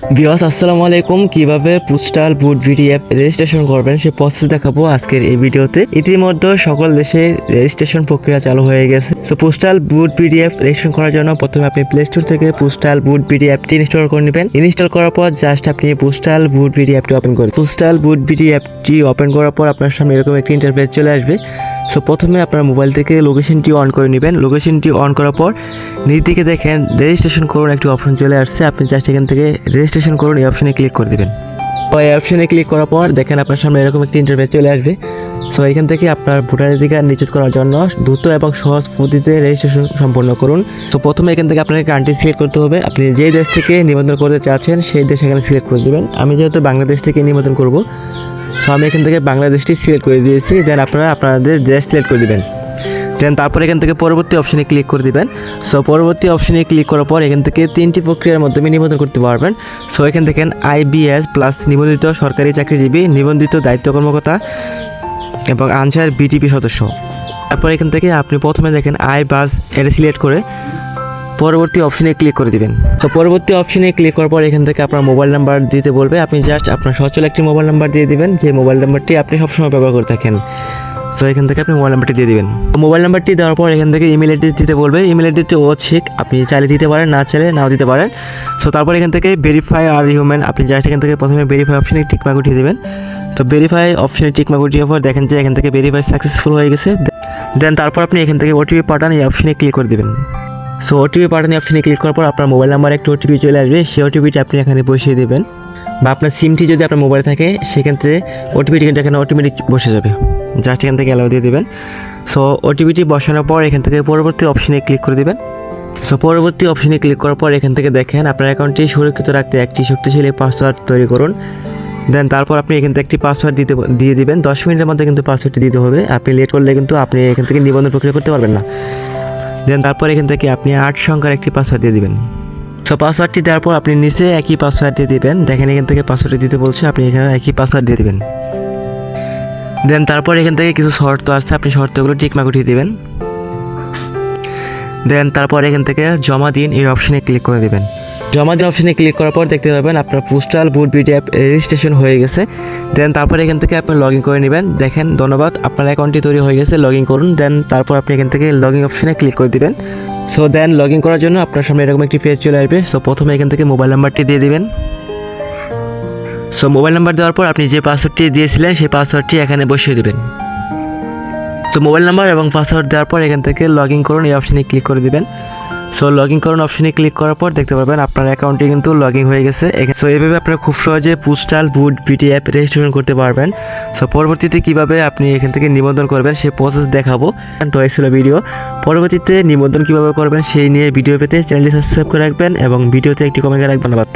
Viewers আসসালামু আলাইকুম। কিভাবে পোস্টাল বুট বিডি অ্যাপ রেজিস্ট্রেশন করবেন সে প্রসেস দেখাবো আজকের এই ভিডিওতে। ইতিমধ্যে সকল দেশে রেজিস্ট্রেশন প্রক্রিয়া চালু হয়ে গেছে। সো পোস্টাল বুট বিডি অ্যাপ রেজিস্ট্রেশন করার জন্য প্রথমে আপনি প্লে স্টোর থেকে পোস্টাল বুট বিডি অ্যাপটি ইনস্টল করে নেবেন। ইনস্টল করার পর জাস্ট আপনি পোস্টাল বুট বিডি অ্যাপটি ওপেন করবেন। পোস্টাল বুট বিডি অ্যাপটি ওপেন করার পর আপনার সামনে এরকম একটি ইন্টারফেস চলে আসবে। সো প্রথমে আপনার মোবাইল থেকে লোকেশনটি অন করে নেবেন। লোকেশনটি অন করার পর নিচ দিকে দেখেন রেজিস্ট্রেশন করুন একটি অপশন চলে আসছে। আপনি জাস্ট এখান থেকে রেজিস্ট্রেশন করুন এই অপশনে ক্লিক করে দেবেন। তো এই অপশনে ক্লিক করার পর দেখেন আপনার সামনে এরকম একটি ইন্টারফেস চলে আসবে। সো এখান থেকে আপনার ভোটার অধিকার নিশ্চিত করার জন্য দ্রুত এবং সহজ পদ্ধতিতে রেজিস্ট্রেশন সম্পন্ন করুন। তো প্রথমে এখান থেকে আপনাকে কান্ট্রি সিলেক্ট করতে হবে। আপনি যেই দেশ থেকে নিবন্ধন করতে চাচ্ছেন সেই দেশ এখানে সিলেক্ট করে দেবেন। আমি যেহেতু বাংলাদেশ থেকে নিবন্ধন করব, সো আমি এখান থেকে বাংলাদেশটি সিলেক্ট করে দিয়েছি। দেন আপনারা আপনাদের দেশ সিলেক্ট করে দেবেন। দেন তারপর এখান থেকে পরবর্তী অপশনে ক্লিক করে দিবেন। সো পরবর্তী অপশনে ক্লিক করার পর এখান থেকে 3টি প্রক্রিয়ার মাধ্যমে নিবন্ধন করতে পারবেন। সো এখান থেকে IBS প্লাস নিবন্ধিত সরকারি চাকরিজীবী, নিবন্ধিত দায়িত্ব কর্মকর্তা এবং আনসার BTP সদস্য। তারপর এখান থেকে আপনি প্রথমে দেখেন বাস এটা সিলেক্ট করে পরবর্তী অপশনে ক্লিক করে দিবেন। তো পরবর্তী অপশনে ক্লিক করার পর এখান থেকে আপনার মোবাইল নাম্বার দিতে বলবে। আপনি জাস্ট আপনার সচল একটি মোবাইল নাম্বার দিয়ে দিবেন, যে মোবাইল নাম্বারটি আপনি সবসময় ব্যবহার করে থাকেন। সো এখান থেকে আপনি মোবাইল নাম্বারটি দিয়ে দিবেন। মোবাইল নাম্বারটি দেওয়ার পর এখান থেকে ইমেল অ্যাড্রেস দিতে বলবে। ইমেল অ্যাড্রেসটি ঐচ্ছিক, আপনি চাইলে দিতে পারেন, না চাইলে নাও দিতে পারেন। সো তারপর এখান থেকে ভেরিফাই আর হিউম্যান, আপনি জাস্ট এখান থেকে প্রথমে ভেরিফাই অপশনে টিকমার্ক উঠিয়ে দেবেন। তো ভেরিফাই অপশনে টিকমার্ক উঠিয়ে পর দেখেন যে এখান থেকে ভেরিফাই সাকসেসফুল হয়ে গেছে। দেন তারপর আপনি এখান থেকে OTP পাঠান এই অপশনে ক্লিক করে দেবেন। সো OTP পাঠান অপশনে ক্লিক করার পর আপনার মোবাইল নাম্বারে একটা OTP চলে আসবে। সেই OTPটি আপনি এখানে বসিয়ে দেবেন, বা আপনার সিমটি যদি আপনার মোবাইলে থাকে সেক্ষেত্রে OTPটি কিন্তু এখানে অটোমেটিক বসে যাবে। জাস্ট এখান থেকে অ্যালাউ দিয়ে দেবেন। সো OTPটি বসানোর পর এখান থেকে পরবর্তী অপশনে ক্লিক করে দেবেন। সো পরবর্তী অপশনে ক্লিক করার পর এখান থেকে দেখেন আপনার অ্যাকাউন্টটি সুরক্ষিত রাখতে একটি শক্তিশালী পাসওয়ার্ড তৈরি করুন। দেন তারপর আপনি এখান থেকে একটি পাসওয়ার্ড দিয়ে দিবেন। 10 মিনিটের মধ্যে কিন্তু পাসওয়ার্ডটি দিতে হবে। আপনি লেট করলে কিন্তু আপনি এখান থেকে নিবন্ধন প্রক্রিয়া করতে পারবেন না। দেন তারপর এখান থেকে আপনি 8 সংখ্যার একটি পাসওয়ার্ড দিয়ে দিবেন। সো পাসওয়ার্ডটি দেওয়ার পর আপনি নিচে একই পাসওয়ার্ড দিয়ে দিবেন। দেখেন এখান থেকে পাসওয়ার্ডটি দিতে বলছে, আপনি এখানে একই পাসওয়ার্ড দিয়ে দিবেন। দেন তারপর এখান থেকে কিছু শর্ত আছে, আপনি শর্তগুলো টিকমার্ক উঠিয়ে দিবেন। দেন তারপর এখান থেকে জমা দিন এই অপশনে ক্লিক করে দেবেন। জমা দিন অপশনে ক্লিক করার পর দেখতে পাবেন আপনার পোস্টাল বুট বিডি অ্যাপ রেজিস্ট্রেশন হয়ে গেছে। দেন তারপর এখান থেকে আপনি লগ ইন করে নেবেন। দেখেন ধন্যবাদ, আপনার অ্যাকাউন্টটি তৈরি হয়ে গেছে, লগ ইন করুন। দেন তারপর আপনি এখান থেকে লগ ইন অপশনে ক্লিক করে দেবেন। সো দেন লগ ইন করার জন্য আপনার সামনে এরকম একটি পেজ চলে আসবে। সো প্রথমে এখান থেকে মোবাইল নাম্বারটি দিয়ে দিবেন। সো মোবাইল নাম্বার দেওয়ার পর আপনি যে পাসওয়ার্ডটি দিয়েছিলেন সেই পাসওয়ার্ডটি এখানে বসিয়ে দেবেন। সো মোবাইল নাম্বার এবং পাসওয়ার্ড দেওয়ার পর এখান থেকে লগ ইন করুন এই অপশনে ক্লিক করে দেবেন। সো লগ ইন করুন অপশনে ক্লিক করার পর দেখতে পারবেন আপনার অ্যাকাউন্টটি কিন্তু লগ ইন হয়ে গেছে। সো এইভাবে আপনারা খুব সহজে পোস্টাল বুট বিডি অ্যাপ রেজিস্ট্রেশন করতে পারবেন। সো পরবর্তীতে কীভাবে আপনি এখান থেকে নিবন্ধন করবেন সেই প্রসেস দেখাবো। তো এই ছিল ভিডিও। পরবর্তীতে নিবন্ধন কীভাবে করবেন সেই নিয়ে ভিডিও পেতে চ্যানেলটি সাবস্ক্রাইব করে রাখবেন এবং ভিডিওতে একটি কমেন্ট রাখবেন। ধন্যবাদ।